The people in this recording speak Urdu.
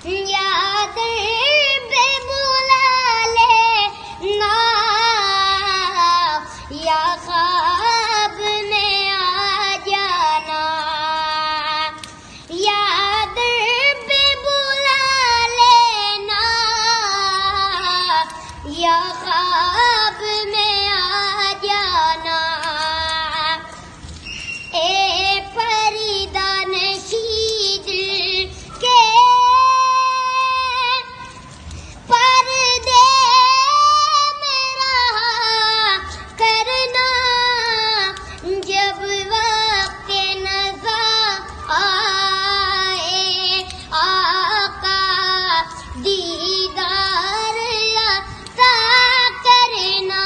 یاد بے بلا لینا یا خواب میں آ جانا، یاد بے بلا لینا یا خواب میں آ جانا، اے پریدان شید کے پردے میں رہا کرنا، جب وقت نظر آئے آقا دیدار عطا کرنا۔